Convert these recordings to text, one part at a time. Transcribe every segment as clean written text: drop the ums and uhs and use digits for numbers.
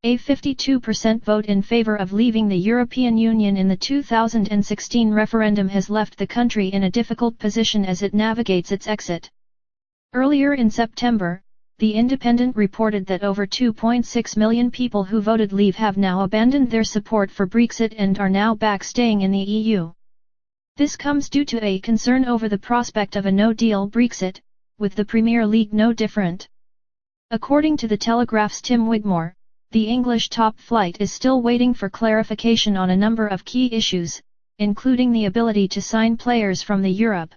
A 52% vote in favor of leaving the European Union in the 2016 referendum has left the country in a difficult position as it navigates its exit. Earlier in September, The Independent reported that over 2.6 million people who voted Leave have now abandoned their support for Brexit and are now back staying in the EU. This comes due to a concern over the prospect of a no-deal Brexit, with the Premier League no different. According to The Telegraph's Tim Wigmore, the English top flight is still waiting for clarification on a number of key issues, including the ability to sign players from the Europe.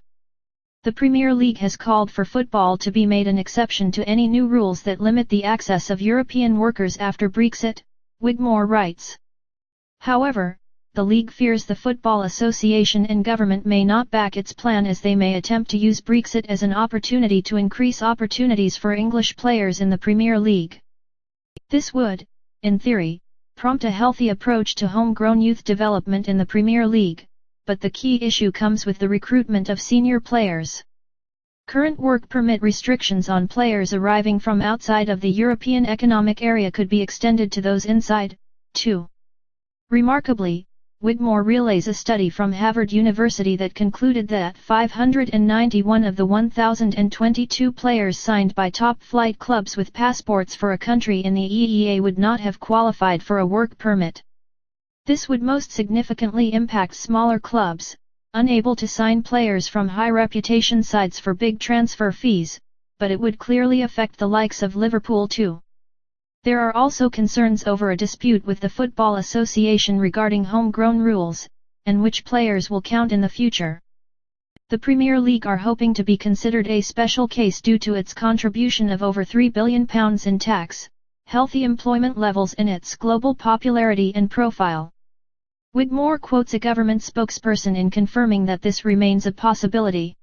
The Premier League has called for football to be made an exception to any new rules that limit the access of European workers after Brexit, Wigmore writes. However, the league fears the Football Association and government may not back its plan as they may attempt to use Brexit as an opportunity to increase opportunities for English players in the Premier League. This would, in theory, prompt a healthy approach to homegrown youth development in the Premier League, but the key issue comes with the recruitment of senior players. Current work permit restrictions on players arriving from outside of the European Economic Area could be extended to those inside, too. Remarkably, Wigmore relays a study from Harvard University that concluded that 591 of the 1,022 players signed by top-flight clubs with passports for a country in the EEA would not have qualified for a work permit. This would most significantly impact smaller clubs, unable to sign players from high-reputation sides for big transfer fees, but it would clearly affect the likes of Liverpool too. There are also concerns over a dispute with the Football Association regarding homegrown rules, and which players will count in the future. The Premier League are hoping to be considered a special case due to its contribution of over £3 billion in tax, healthy employment levels and its global popularity and profile. Wigmore quotes a government spokesperson in confirming that this remains a possibility.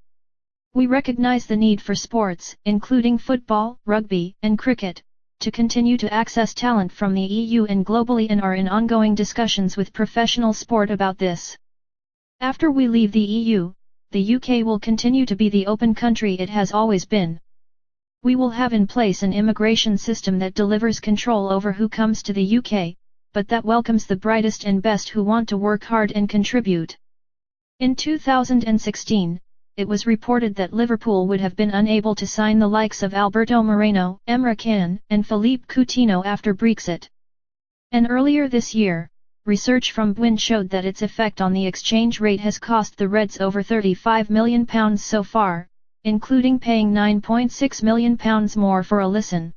We recognize the need for sports, including football, rugby, and cricket, to continue to access talent from the EU and globally and are in ongoing discussions with professional sport about this. After we leave the EU, the UK will continue to be the open country it has always been. We will have in place an immigration system that delivers control over who comes to the UK, but that welcomes the brightest and best who want to work hard and contribute. In 2016, it was reported that Liverpool would have been unable to sign the likes of Alberto Moreno, Emre Can, and Philippe Coutinho after Brexit. And earlier this year, research from BWIN showed that its effect on the exchange rate has cost the Reds over £35 million so far, including paying £9.6 million more for Alisson.